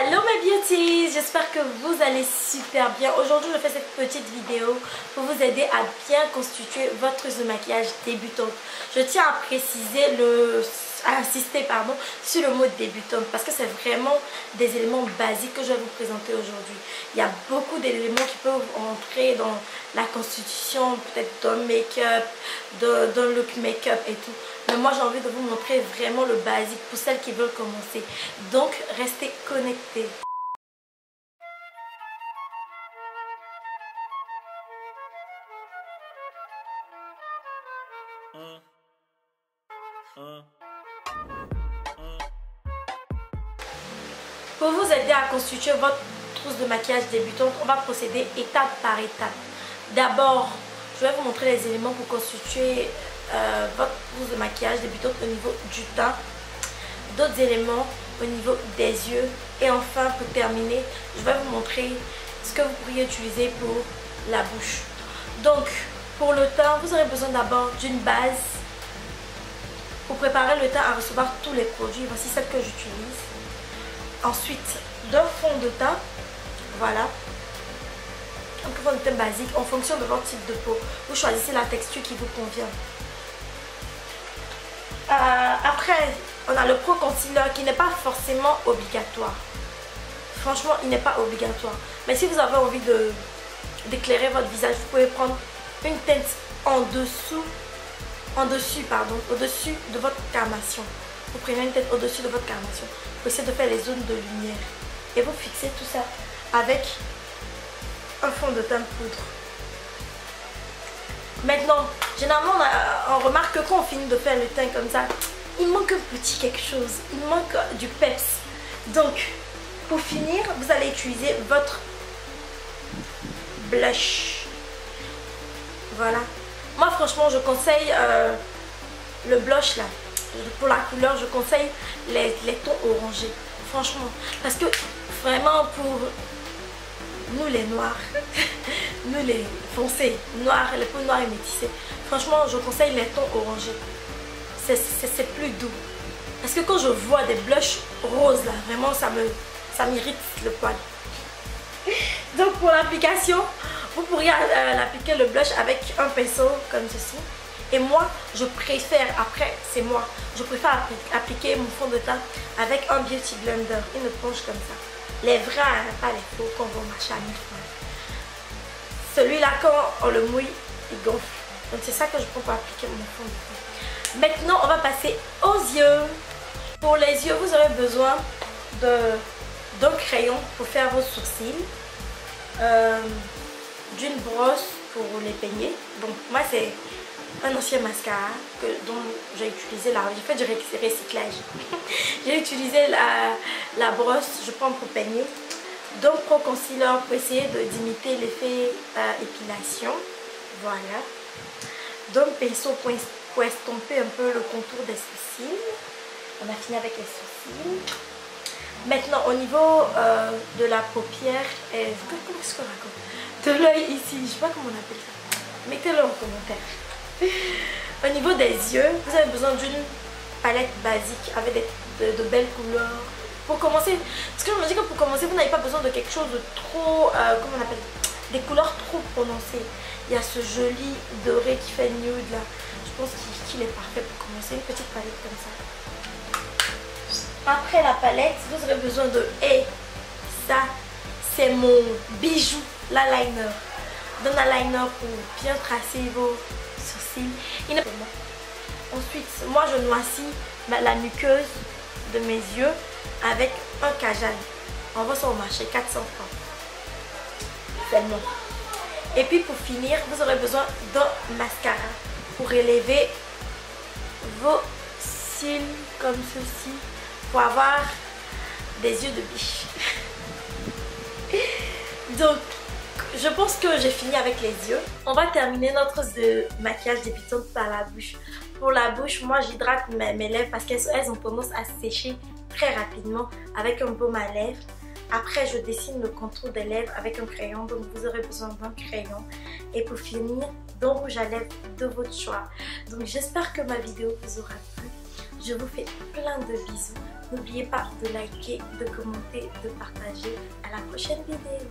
Allô mes beauties, j'espère que vous allez super bien. Aujourd'hui je fais cette petite vidéo pour vous aider à bien constituer votre trousse de maquillage débutante. Je tiens à préciser, à insister sur le mot débutante parce que c'est vraiment des éléments basiques que je vais vous présenter aujourd'hui. Il y a beaucoup d'éléments qui peuvent entrer dans la constitution peut-être d'un make-up, d'un look make-up et tout. Mais moi j'ai envie de vous montrer vraiment le basique pour celles qui veulent commencer. Donc restez connectés. Pour vous aider à constituer votre trousse de maquillage débutante, on va procéder étape par étape. D'abord, je vais vous montrer les éléments pour constituer votre trousse de maquillage débutante au niveau du teint. D'autres éléments au niveau des yeux. Et enfin, pour terminer, je vais vous montrer ce que vous pourriez utiliser pour la bouche. Donc, pour le teint, vous aurez besoin d'abord d'une base. Pour préparer le teint à recevoir tous les produits, voici celle que j'utilise. Ensuite, d'un fond de teint, voilà, un fond de teint basique en fonction de votre type de peau. Vous choisissez la texture qui vous convient. Après, on a le Pro Concealer qui n'est pas forcément obligatoire. Franchement, il n'est pas obligatoire. Mais si vous avez envie d'éclairer votre visage, vous pouvez prendre une teinte au-dessus de votre carnation. Vous prenez une tête au-dessus de votre carnation. Vous essayez de faire les zones de lumière. Et vous fixez tout ça avec un fond de teint poudre. Maintenant, généralement, on remarque que quand on finit de faire le teint comme ça, il manque un petit quelque chose. Il manque du peps. Donc, pour finir, vous allez utiliser votre blush. Voilà. Moi, franchement, je conseille le blush là. Pour la couleur, je conseille les tons orangés. Franchement. Parce que vraiment pour nous les noirs, nous les foncés, noirs, les peaux noires et métissées. Franchement, je conseille les tons orangés. C'est plus doux. Parce que quand je vois des blushs roses là, vraiment ça m'irrite le poil. Donc pour l'application, vous pourriez l'appliquer le blush avec un pinceau comme ceci. Et moi, je préfère, après, c'est moi, je préfère appliquer mon fond de teint avec un beauty blender, une éponge comme ça. Les vrais, hein, pas les faux, qu'on va marcher à 1000 francs. Celui-là, quand on le mouille, il gonfle. Donc c'est ça que je prends pour appliquer mon fond de teint. Maintenant, on va passer aux yeux. Pour les yeux, vous aurez besoin d'un crayon pour faire vos sourcils, d'une brosse pour les peigner. Donc moi, c'est un ancien mascara dont j'ai utilisé j'ai fait du recyclage. J'ai utilisé la brosse, je prends pour peigner. Donc Pro Concealer pour essayer d'imiter l'effet épilation. Voilà. Donc pinceau pour estomper un peu le contour des sourcils. On a fini avec les sourcils. Maintenant au niveau de la paupière, comment est-ce qu'on raconte? De l'œil ici, je sais pas comment on appelle ça. Mettez-le en commentaire. Au niveau des yeux, vous avez besoin d'une palette basique avec de belles couleurs. Pour commencer, parce que je me dis que pour commencer, vous n'avez pas besoin de quelque chose de trop, comment on appelle, des couleurs trop prononcées. Il y a ce joli doré qui fait nude là. Je pense qu'il est parfait pour commencer. Une petite palette comme ça. Après la palette, vous aurez besoin de... Et ça, c'est mon bijou, l'eyeliner. D'un eyeliner pour bien tracer vos sourcils. Ensuite, moi je noircis la muqueuse de mes yeux avec un kajal. On va sur le marché, 400 francs. Seulement. Et puis pour finir, vous aurez besoin d'un mascara pour élever vos cils comme ceci, pour avoir des yeux de biche. Donc, je pense que j'ai fini avec les yeux. On va terminer notre trousse de maquillage débutante par la bouche. Pour la bouche, moi j'hydrate mes lèvres parce qu'elles ont tendance à sécher très rapidement avec un baume à lèvres. Après, je dessine le contour des lèvres avec un crayon, donc vous aurez besoin d'un crayon. Et pour finir, d'un rouge à lèvres de votre choix. Donc j'espère que ma vidéo vous aura plu. Je vous fais plein de bisous. N'oubliez pas de liker, de commenter, de partager. À la prochaine vidéo.